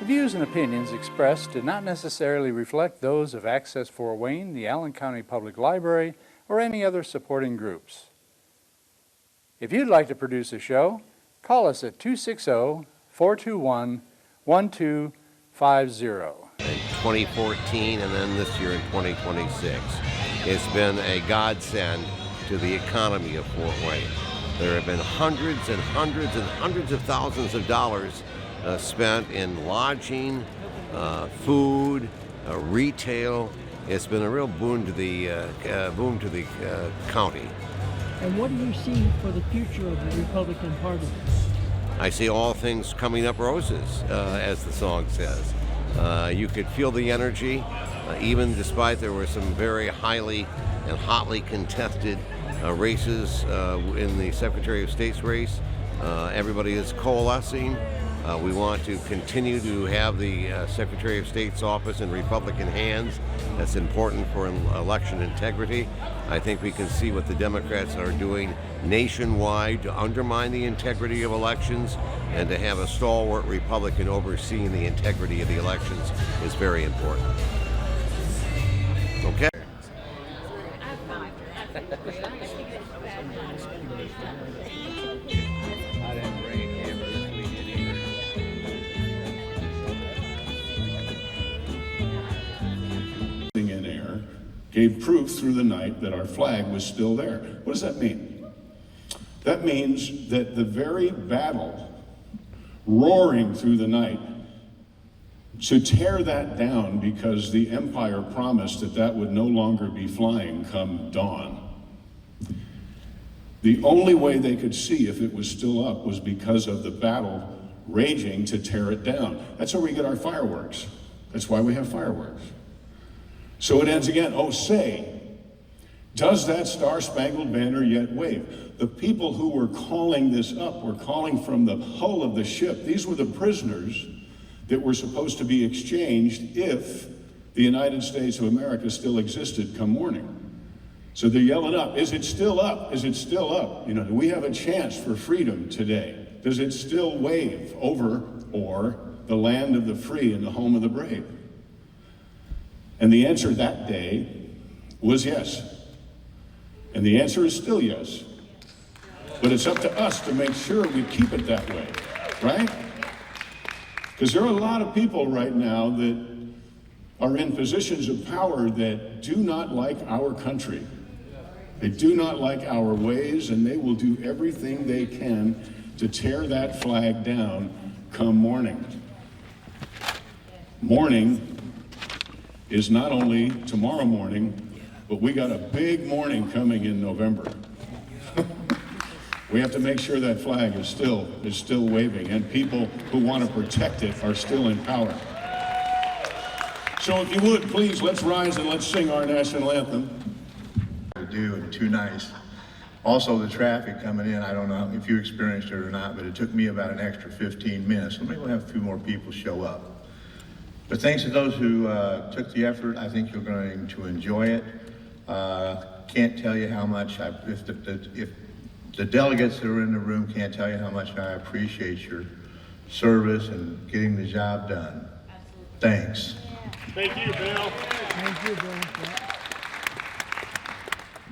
The views and opinions expressed do not necessarily reflect those of Access Fort Wayne, the Allen County Public Library, or any other supporting groups. If you'd like to produce a show, call us at 260-421-1250. In 2014 and then this year in 2026. It's been a godsend to the economy of Fort Wayne. There have been hundreds and hundreds and hundreds of thousands of dollars spent in lodging, food, retail. It's been a real boon to the county. And what do you see for the future of the Republican Party? I see all things coming up roses, as the song says. You could feel the energy, even despite there were some very highly and hotly contested races in the Secretary of State's race. Everybody is coalescing. We want to continue to have the Secretary of State's office in Republican hands. That's important for election integrity. I think we can see what the Democrats are doing nationwide to undermine the integrity of elections, and to have a stalwart Republican overseeing the integrity of the elections is very important. Okay. In air gave proof through the night that our flag was still there. What does that mean? That means that the very battle roaring through the night to tear that down, because the empire promised that that would no longer be flying come dawn. The only way they could see if it was still up was because of the battle raging to tear it down. That's where we get our fireworks. That's why we have fireworks. So it ends again. Oh, say, does that Star-Spangled Banner yet wave? The people who were calling this up were calling from the hull of the ship. These were the prisoners that were supposed to be exchanged if the United States of America still existed come morning. So they're yelling up, is it still up? Is it still up? You know, do we have a chance for freedom today? Does it still wave over or the land of the free and the home of the brave? And the answer that day was yes. And the answer is still yes. But it's up to us to make sure we keep it that way, right? Because there are a lot of people right now that are in positions of power that do not like our country. They do not like our ways, and they will do everything they can to tear that flag down come morning. Morning is not only tomorrow morning, but we got a big morning coming in November. We have to make sure that flag is still waving, and people who want to protect it are still in power. So if you would, please, let's rise and let's sing our national anthem. To do and too nice. Also, the traffic coming in, I don't know if you experienced it or not, but it took me about an extra 15 minutes. So maybe we'll have a few more people show up. But thanks to those who took the effort. I think you're going to enjoy it. Can't tell you how much, if the delegates that are in the room can't tell you how much I appreciate your service and getting the job done. Absolutely. Thanks. Thank you, Bill. Thank you, Bill.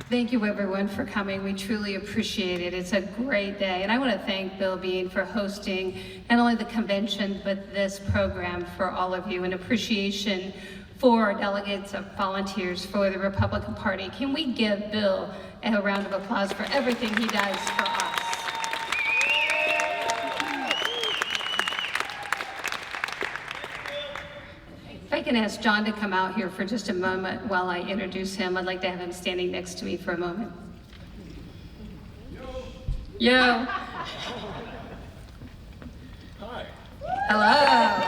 Thank you, everyone, for coming. We truly appreciate it. It's a great day. And I want to thank Bill Bean for hosting not only the convention, but this program for all of you. An appreciation for our delegates, volunteers for the Republican Party. Can we give Bill a round of applause for everything he does for us? If I can ask John to come out here for just a moment while I introduce him. I'd like to have him standing next to me for a moment. Yo. Hi. Hello.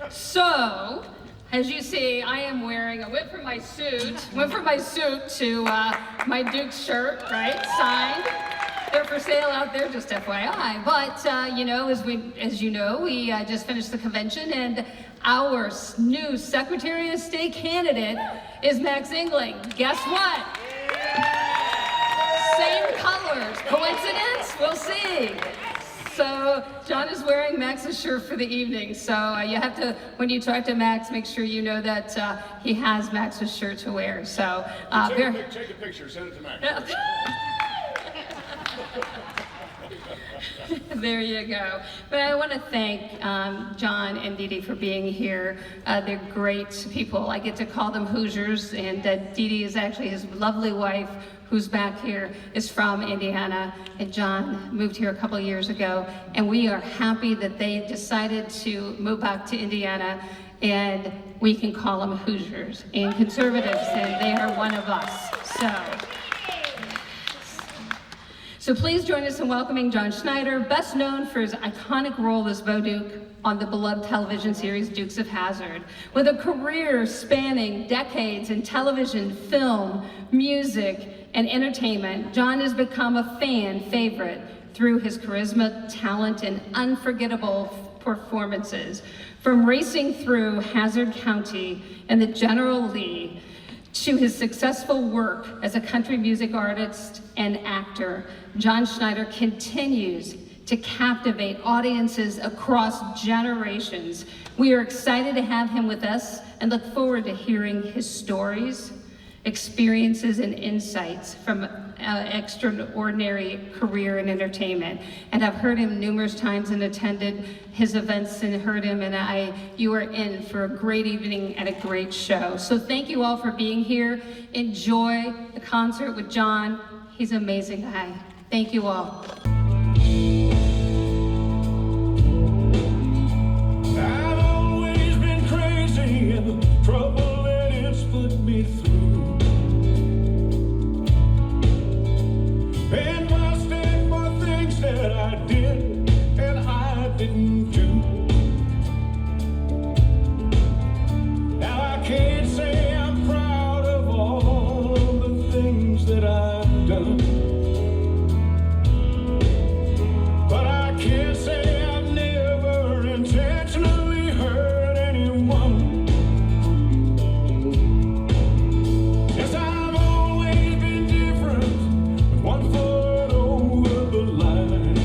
So, as you see, I am wearing, I went from my suit to my Duke's shirt, right, signed. They're for sale out there, just FYI. But, you know, as you know, we just finished the convention, and our new Secretary of State candidate is Max Engling. Guess what? Same colors. Coincidence? We'll see. So John is wearing Max's shirt for the evening. So you have to, when you talk to Max, make sure you know that he has Max's shirt to wear. So Take a picture, send it to Max. There you go. But I want to thank John and Dee Dee for being here. They're great people. I get to call them Hoosiers, and Dee Dee is actually his lovely wife, who's back here, is from Indiana, and John moved here a couple years ago, and we are happy that they decided to move back to Indiana, and we can call them Hoosiers and conservatives, and they are one of us. So please join us in welcoming John Schneider, best known for his iconic role as Bo Duke on the beloved television series Dukes of Hazzard. With a career spanning decades in television, film, music, and entertainment, John has become a fan favorite through his charisma, talent, and unforgettable performances. From racing through Hazard County and the General Lee, to his successful work as a country music artist and actor, John Schneider continues to captivate audiences across generations. We are excited to have him with us and look forward to hearing his stories, experiences, and insights from an extraordinary career in entertainment. And I've heard him numerous times and attended his events and heard him, and you are in for a great evening and a great show. So thank you all for being here. Enjoy the concert with John. He's an amazing guy. Thank you all. I've always been crazy in the trouble that it's put me through. And must stand for things that I did and I didn't do. Now I can't say I'm proud of all the things that I've done. But I can't say I've never intentionally hurt anyone. Yes, I've always been different, with one foot over the line.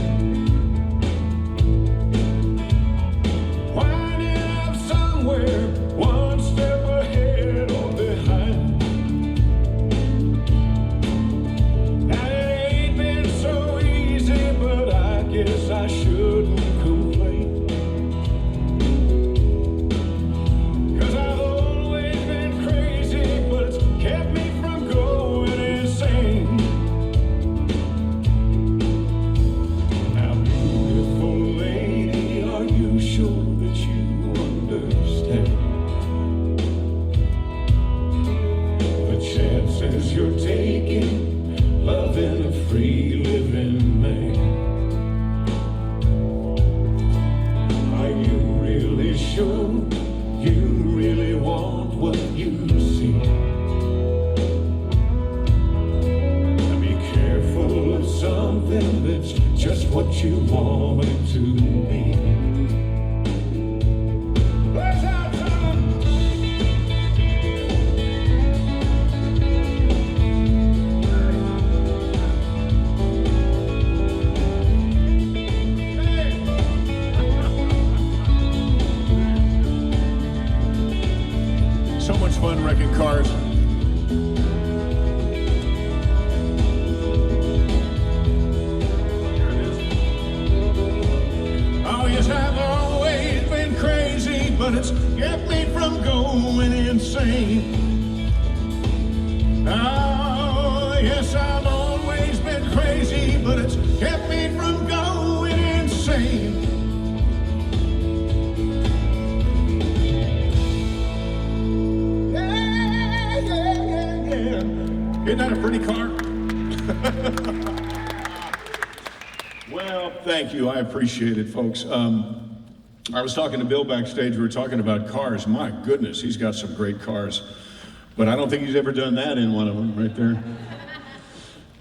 Winding up somewhere, one step ahead or behind. Now it ain't been so easy, but I guess I shouldn't complain. 'Cause I've always been crazy, but it's kept me from going insane. Now, beautiful lady, are you sure that you understand the chances you're taking, loving a free living man? Are you really sure you really want what you see? Now be careful of something that's just what you want it to be. Let's have some. So much fun wrecking cars. Oh yes, I've always been crazy, but it's kept me from going insane. Oh yes, I've always been crazy, but it's kept me from going insane. Yeah, yeah, yeah, yeah. Isn't that a pretty car? Well, thank you. I appreciate it, folks. I was talking to Bill backstage. We were talking about cars. My goodness, he's got some great cars. But I don't think he's ever done that in one of them right there.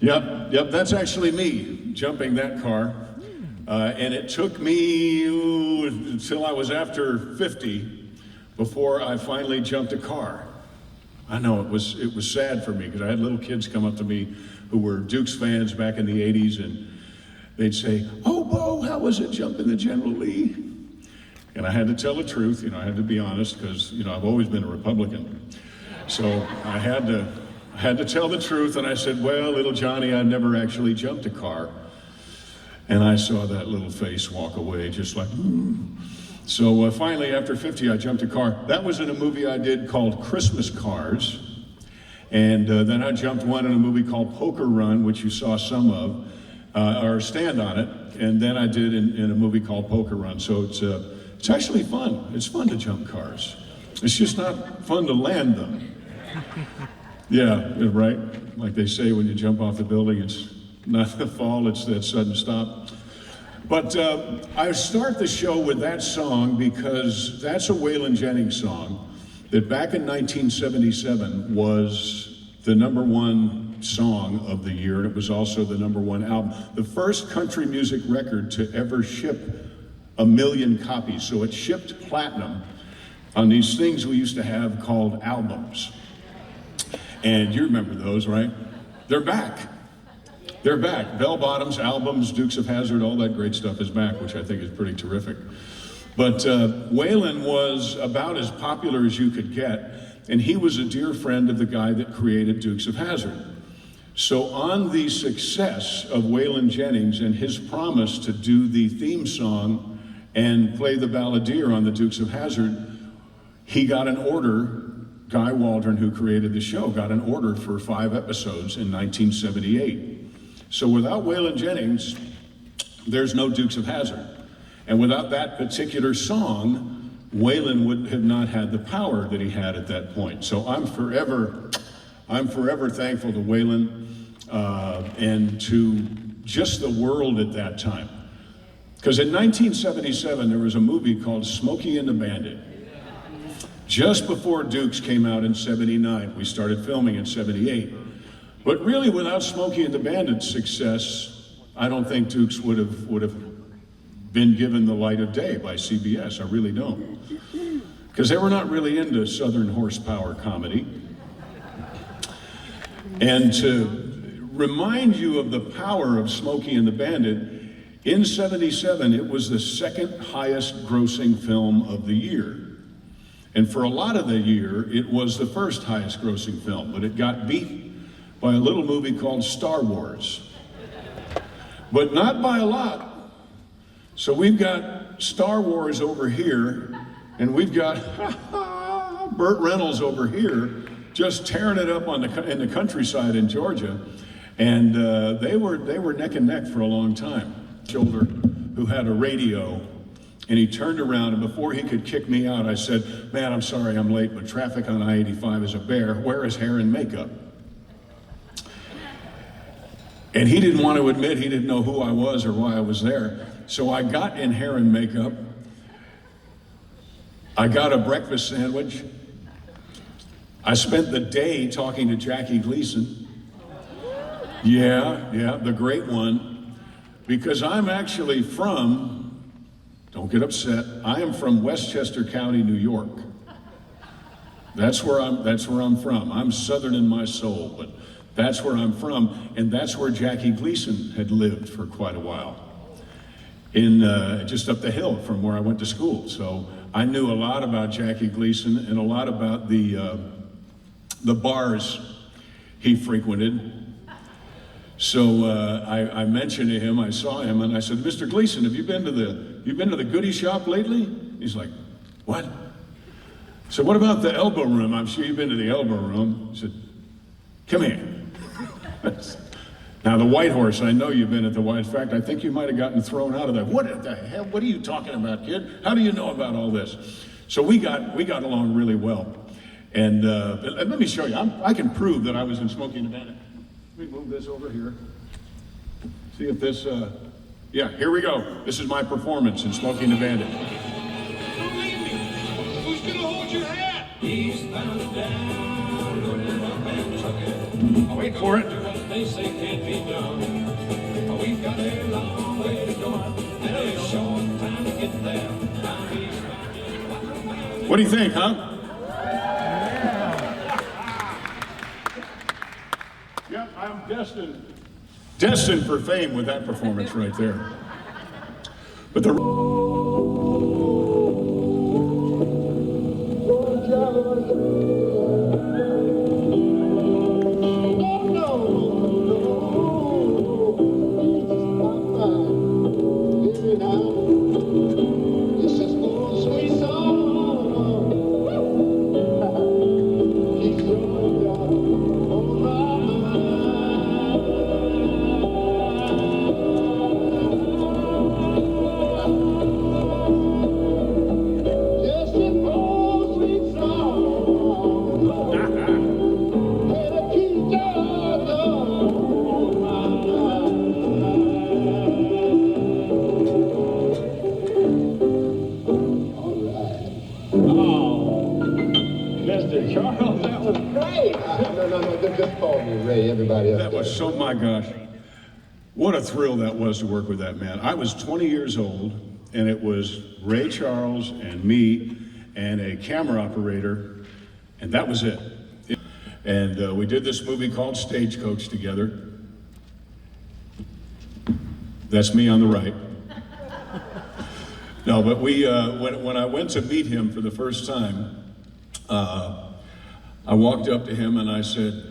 Yep, that's actually me jumping that car. And it took me until I was after 50 before I finally jumped a car. I know it was sad for me because I had little kids come up to me who were Dukes fans back in the 80s, and they'd say, "Oh, Bo, how was it jumping the General Lee? And I had to tell the truth, I had to be honest, because, I've always been a Republican. So I had to tell the truth, and I said, well, little Johnny, I never actually jumped a car. And I saw that little face walk away, just like, So finally, after 50, I jumped a car. That was in a movie I did called Christmas Cars. And then I jumped one in a movie called Poker Run, which you saw some of, or Stand on It. And then I did in a movie called Poker Run. So it's actually fun. It's fun to jump cars. It's just not fun to land them. Yeah, right? Like they say when you jump off the building, it's not the fall, it's that sudden stop. But I start the show with that song because that's a Waylon Jennings song that back in 1977 was the #1 song of the year, and it was also the #1 album. The first country music record to ever ship 1 million copies. So it shipped platinum on these things we used to have called albums. And you remember those, right? They're back. They're back. Bell Bottoms, albums, Dukes of Hazzard, all that great stuff is back, which I think is pretty terrific. But Waylon was about as popular as you could get, and he was a dear friend of the guy that created Dukes of Hazzard. So on the success of Waylon Jennings and his promise to do the theme song and play the balladeer on the Dukes of Hazzard, he got an order. Guy Waldron, who created the show, got an order for 5 episodes in 1978. So without Waylon Jennings, there's no Dukes of Hazzard. And without that particular song, Waylon would have not had the power that he had at that point. So I'm forever thankful to Waylon and to just the world at that time. Because in 1977, there was a movie called Smokey and the Bandit. Just before Dukes came out in 79, we started filming in 78. But really, without Smokey and the Bandit's success, I don't think Dukes would have been given the light of day by CBS. I really don't. Because they were not really into Southern horsepower comedy. And to remind you of the power of Smokey and the Bandit, in 77, it was the second highest grossing film of the year. And for a lot of the year, it was the first highest grossing film, but it got beat by a little movie called Star Wars. But not by a lot. So we've got Star Wars over here, and we've got Burt Reynolds over here, just tearing it up in the countryside in Georgia. And they were neck and neck for a long time. Shoulder, who had a radio. And he turned around, and before he could kick me out, I said, man, I'm sorry I'm late, but traffic on I-85 is a bear. Where is hair and makeup? And he didn't want to admit he didn't know who I was or why I was there. So I got in hair and makeup. I got a breakfast sandwich. I spent the day talking to Jackie Gleason. Yeah, the great one. Because I'm actually from, don't get upset, I am from Westchester County, New York. That's where I'm from. I'm Southern in my soul, but that's where I'm from, and that's where Jackie Gleason had lived for quite a while, in just up the hill from where I went to school. So I knew a lot about Jackie Gleason and a lot about the bars he frequented. So I mentioned to him, I saw him, and I said, Mr. Gleason, have you been to the goodie shop lately? He's like, what? So what about the elbow room? I'm sure you've been to the elbow room. He said, come here. Now the White Horse, I know you've been at the White. In fact, I think you might have gotten thrown out of that. What the hell? What are you talking about, kid? How do you know about all this? So we got along really well. And let me show you. I can prove that I was in Smokey and the Bandit. Let me move this over here. See if this, yeah, here we go. This is my performance in Smokey and the Bandit. Who's gonna hold your hand? Eastbound down, rolling up and trucking. I'll wait for it. They say can't be done. We've got a long way to go and a short time to get there. What do you think, huh? Yep, I'm destined for fame with that performance right there. But the Mr. Charles, that was great. No, just call me Ray. Everybody else. That was so, my gosh, what a thrill that was to work with that man. I was 20 years old, and it was Ray Charles and me and a camera operator, and that was it. And we did this movie called Stagecoach together. That's me on the right. No, but we, when I went to meet him for the first time, I walked up to him and I said,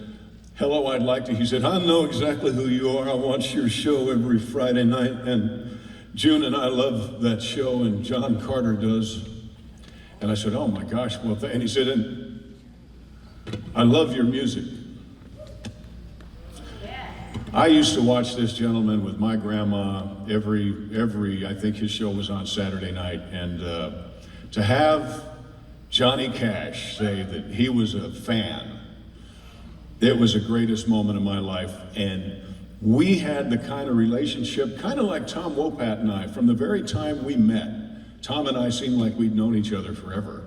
"Hello, I'd like to," he said, "I know exactly who you are. I watch your show every Friday night, and June and I love that show, and John Carter does." And I said, "Oh my gosh, well," and he said, "And I love your music." I used to watch this gentleman with my grandma every, I think his show was on Saturday night, and to have Johnny Cash say that he was a fan, it was the greatest moment of my life. And we had the kind of relationship, kind of like Tom Wopat and I, from the very time we met. Tom and I seemed like we'd known each other forever.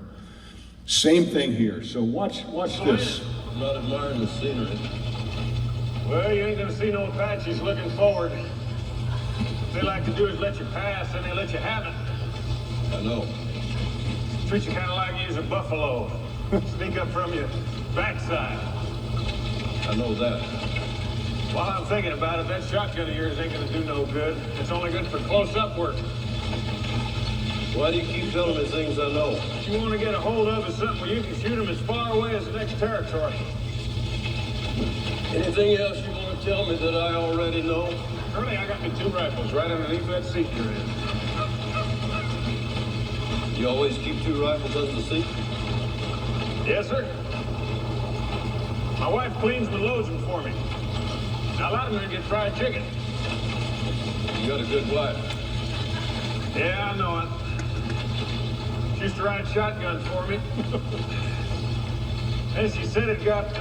Same thing here. So watch this. I'm not admiring the scenery. Well, you ain't gonna see no Apaches looking forward. What they like to do is let you pass, and they let you have it. I know. Treat you kind of like you's a buffalo. Sneak up from your backside. I know that. While I'm thinking about it, that shotgun of yours ain't gonna do no good. It's only good for close-up work. Why do you keep telling me things I know? What you want to get a hold of is something where you can shoot them as far away as the next territory. Anything else you want to tell me that I already know? Curly, I got me 2 rifles right underneath that seat you're in. You always keep 2 rifles under the seat? Yes, sir. My wife cleans and loads them for me. Now, a lot of them are gonna get fried chicken. You got a good wife. Yeah, I know it. She used to ride shotgun for me. And she said it got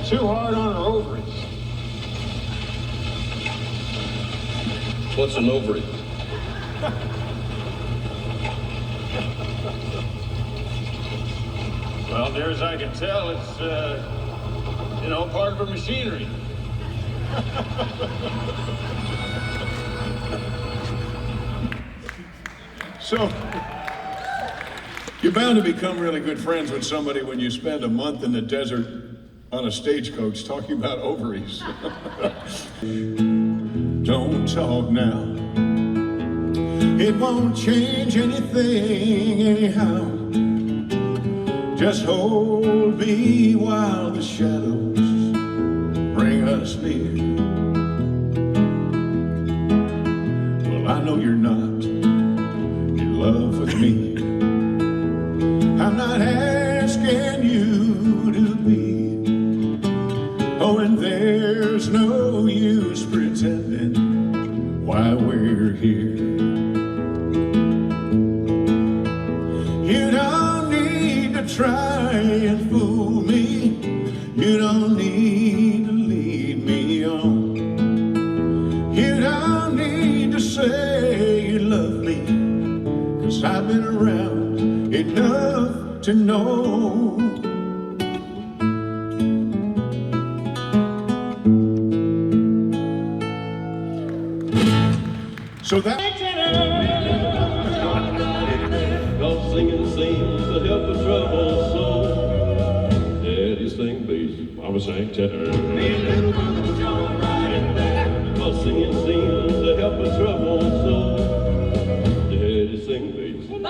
too hard on her ovaries. What's an ovary? Well, near as I can tell, it's, part of her machinery. So, you're bound to become really good friends with somebody when you spend a month in the desert on a stagecoach talking about ovaries. Don't talk now. It won't change anything anyhow. Just hold me while the shadows bring us near. Well, I know you're not in love with me. I'm not asking you to be. Oh, and there's no use pretending why we're here. You don't need to try and fool me. You don't need to lead me on. You don't need to say you love me, 'cause I've been around enough to know. So that Cause singing seems to help a troubled soul. Daddy sing bass, Mama sang tenor. Cause singing seems to help a troubled soul. sing, bass. In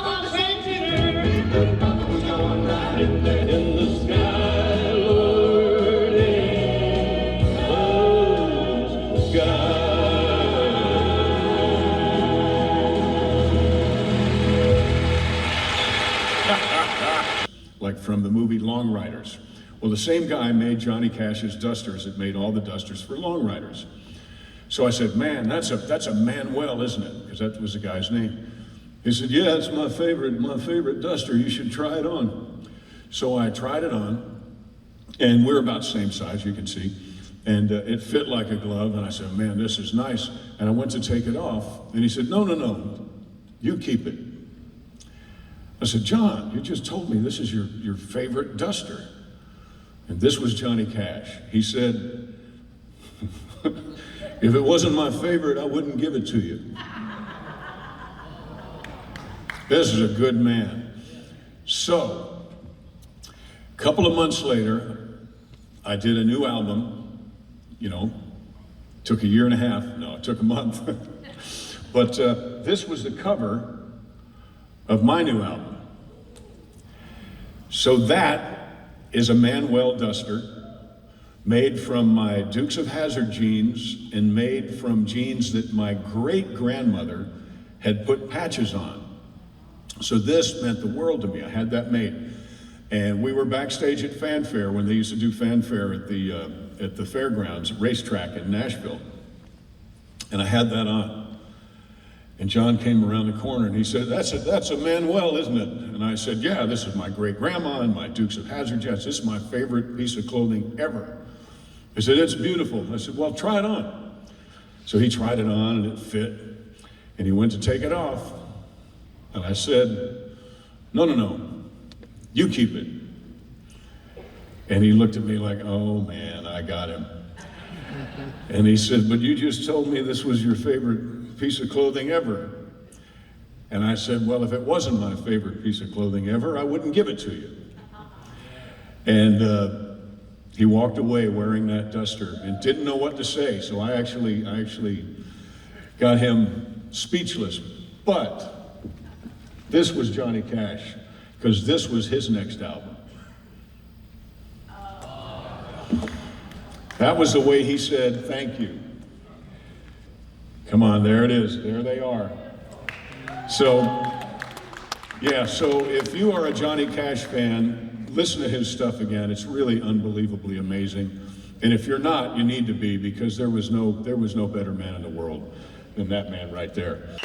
the sky, Lord, in the sky. Like from the movie Long Riders. Well, the same guy made Johnny Cash's dusters that made all the dusters for Long Riders. So I said, man, that's a Manuel, isn't it? Because that was the guy's name. He said, yeah, it's my favorite duster. You should try it on. So I tried it on, and we're about the same size, you can see. And it fit like a glove, and I said, man, this is nice. And I went to take it off, and he said, no, you keep it. I said, John, you just told me this is your favorite duster. And this was Johnny Cash. He said, if it wasn't my favorite, I wouldn't give it to you. This is a good man. So, a couple of months later, I did a new album, took a year and a half. No, it took a month. But this was the cover of my new album. So that is a Manuel duster made from my Dukes of Hazzard jeans and made from jeans that my great-grandmother had put patches on. So this meant the world to me. I had that made. And we were backstage at Fanfare when they used to do Fanfare at the fairgrounds, racetrack in Nashville. And I had that on. And John came around the corner and he said, that's a Manuel, isn't it? And I said, yeah, this is my great-grandma and my Dukes of Hazzard jets. This is my favorite piece of clothing ever. He said, it's beautiful. I said, well, try it on. So he tried it on and it fit. And he went to take it off. And I said, no, you keep it. And he looked at me like, oh man, I got him. And he said, but you just told me this was your favorite piece of clothing ever. And I said, well, if it wasn't my favorite piece of clothing ever, I wouldn't give it to you. And he walked away wearing that duster and didn't know what to say. So I actually got him speechless. But this was Johnny Cash, because this was his next album. That was the way he said, thank you. Come on, there it is. There they are. So if you are a Johnny Cash fan, listen to his stuff again. It's really unbelievably amazing. And if you're not, you need to be, because there was no better man in the world than that man right there.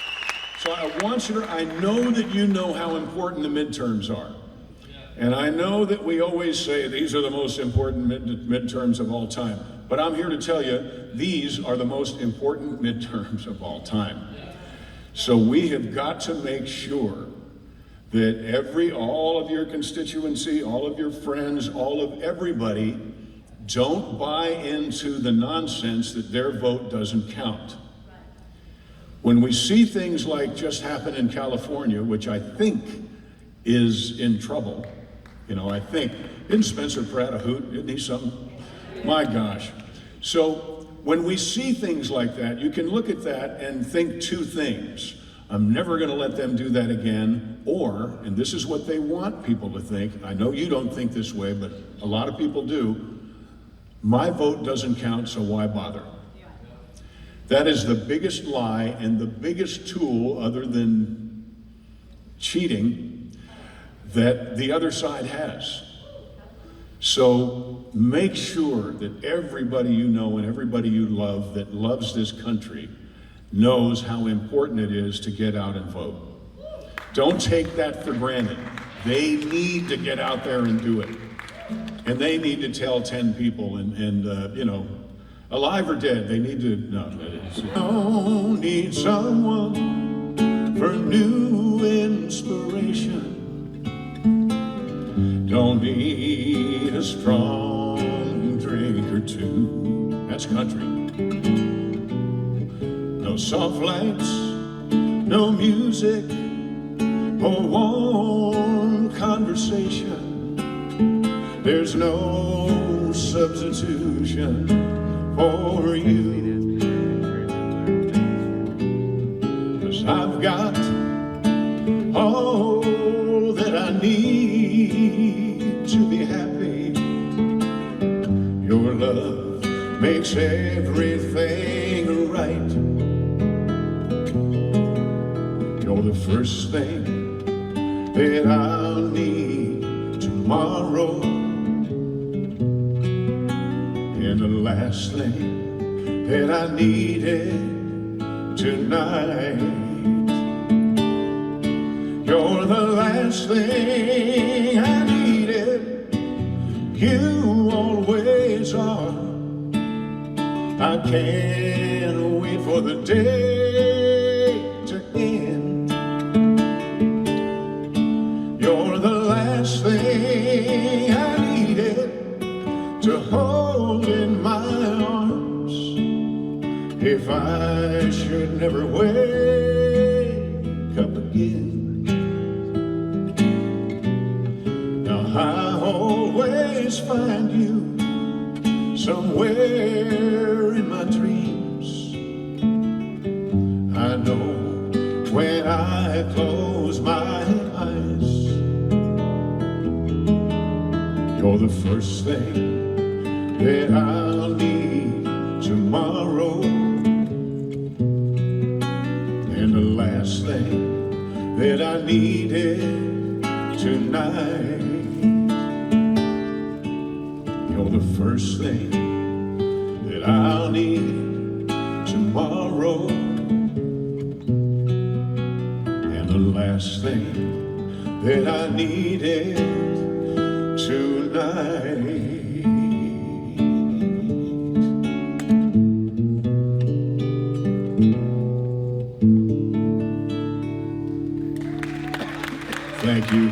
So I know that you know how important the midterms are. And I know that we always say these are the most important midterms of all time. But I'm here to tell you, these are the most important midterms of all time. So we have got to make sure that all of your constituency, all of your friends, all of everybody don't buy into the nonsense that their vote doesn't count. When we see things like just happened in California, which I think is in trouble, I think, isn't Spencer Pratt a hoot? Isn't he something? My gosh. So when we see things like that, you can look at that and think two things. I'm never going to let them do that again, or, and this is what they want people to think, I know you don't think this way, but a lot of people do, my vote doesn't count, so why bother? That is the biggest lie and the biggest tool, other than cheating, that the other side has. So make sure that everybody you know and everybody you love that loves this country knows how important it is to get out and vote. Don't take that for granted. They need to get out there and do it. And they need to tell 10 people and alive or dead, they need to, don't need someone for new inspiration. Don't need a strong drink or two. That's country. No soft lights, no music, or warm conversation. There's no substitution for you. 'Cause I've got all that I need to be happy. Your love makes everything right. You're the first thing that I'll need tomorrow, and the last thing that I needed tonight. You're the last thing I needed, you always are. I can't wait for the day to end. You're the last thing I needed to hold in my arms if I should never wake up again. Now I always find you somewhere in my dreams. I know when I close my eyes, you're the first thing that I'll need tomorrow, and the last thing that I needed tonight. You're the first thing that I'll need tomorrow, and the last thing that I needed tonight. Thank you.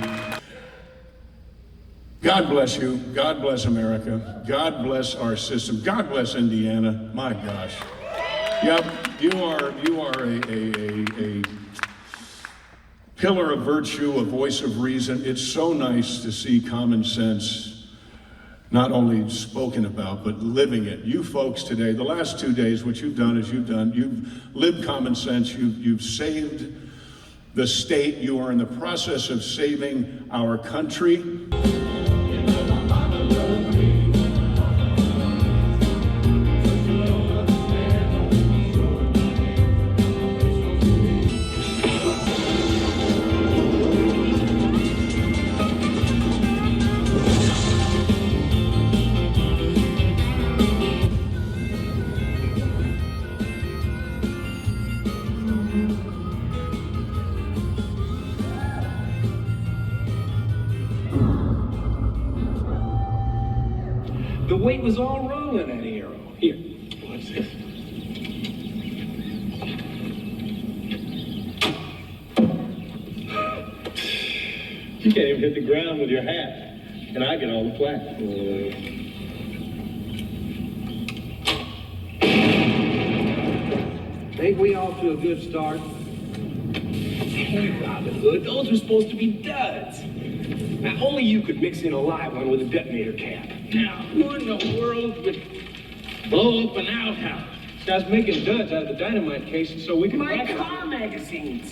God bless you. God bless America. God bless our system. God bless Indiana. My gosh. Yep, you are a pillar of virtue, a voice of reason. It's so nice to see common sense not only spoken about, but living it. You folks today, the last 2 days, what you've done is you've lived common sense. You've saved the state. You are in the process of saving our country. The weight was all wrong on that arrow. Here, what's this? You can't even hit the ground with your hat, and I get all the flack. Think we off to a good start? Hey, Robin Hood, those are supposed to be duds. Now, only you could mix in a live one with a detonator cap. Now, who in the world would blow up an outhouse? Guys making duds out of the dynamite cases so we can... My car magazines!